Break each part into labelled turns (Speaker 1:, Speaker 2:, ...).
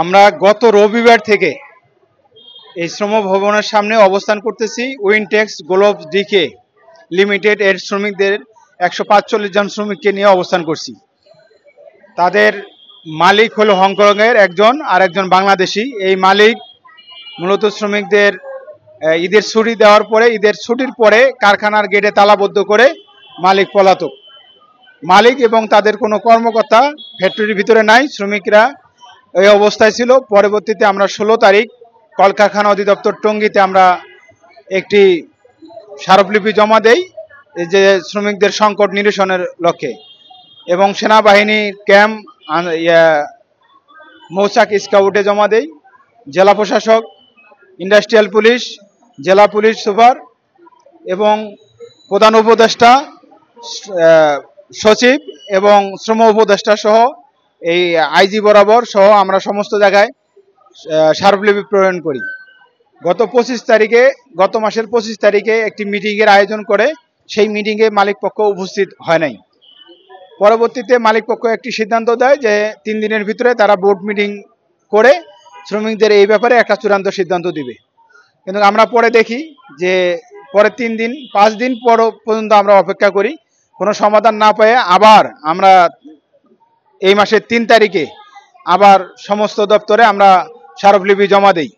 Speaker 1: আমরা গত রবিবার থেকে এই শ্রম ভবনের সামনে অবস্থান করতেছি। উইনটেক্স গ্লোবস ডিকে লিমিটেড এর শ্রমিকদের 145 জন শ্রমিককে নিয়ে অবস্থান করছি। তাদের মালিক হলো হংকংয়ের একজন আর একজন বাংলাদেশি। এই মালিক মূলত শ্রমিকদের ঈদের ছুটি দেওয়ার পরে, ঈদের ছুটির পরে কারখানার গেটে তালাবদ্ধ করে মালিক পলাতক। মালিক এবং তাদের কোনো কর্মকর্তা ফ্যাক্টরির ভিতরে নাই, শ্রমিকরা এই অবস্থায় ছিল। পরবর্তীতে আমরা 16 তারিখ কলকারখানা অধিদপ্তর টঙ্গীতে আমরা একটি স্মারকলিপি জমা দেই এই যে শ্রমিকদের সংকট নিরসনের লক্ষ্যে, এবং সেনাবাহিনী ক্যাম্প মৌচাক স্কাউটে জমা দেই। জেলা প্রশাসক, ইন্ডাস্ট্রিয়াল পুলিশ, জেলা পুলিশ সুপার এবং প্রধান উপদেষ্টা, সচিব এবং শ্রম উপদেষ্টা সহ এই আইজি বরাবর সহ আমরা সমস্ত জায়গায় স্মারকলিপি প্রেরণ করি। গত মাসের 25 তারিখে একটি মিটিংয়ের আয়োজন করে সেই মিটিংয়ে মালিক পক্ষ উপস্থিত হয় নাই। পরবর্তীতে মালিক পক্ষ একটি সিদ্ধান্ত দেয় যে 3 দিনের ভিতরে তারা বোর্ড মিটিং করে শ্রমিকদের এই ব্যাপারে একটা চূড়ান্ত সিদ্ধান্ত দিবে। কিন্তু আমরা পরে দেখি যে পরে 5 দিন পর্যন্ত আমরা অপেক্ষা করি, কোনো সমাধান না পেয়ে আবার আমরা এই মাসের 3 তারিখে আবার সমস্ত দপ্তরে আমরা স্মারকলিপি জমা দেই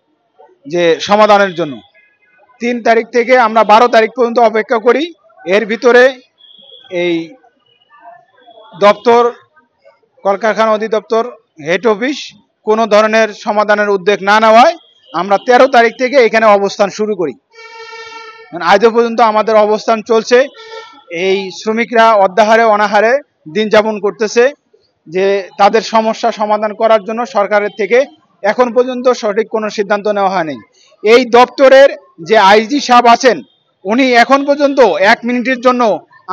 Speaker 1: যে সমাধানের জন্য। 3 তারিখ থেকে আমরা 12 তারিখ পর্যন্ত অপেক্ষা করি। এর ভিতরে এই দপ্তর, কলকারখানা অধিদপ্তর হেড অফিস কোনো ধরনের সমাধানের উদ্যোগ না নেওয়ায় আমরা 13 তারিখ থেকে এখানে অবস্থান শুরু করি। আজও পর্যন্ত আমাদের অবস্থান চলছে। এই শ্রমিকরা অর্ধাহারে অনাহারে দিন যাপন করতেছে, যে তাদের সমস্যা সমাধান করার জন্য সরকারের থেকে এখন পর্যন্ত সঠিক কোনো সিদ্ধান্ত নেওয়া হয়নি। এই দপ্তরের যে আইজি সাহেব আছেন, উনি এখন পর্যন্ত 1 মিনিটের জন্য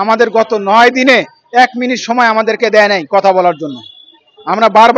Speaker 1: আমাদের গত 9 দিনে 1 মিনিট সময় আমাদেরকে দেয় নাই কথা বলার জন্য। আমরা বারবার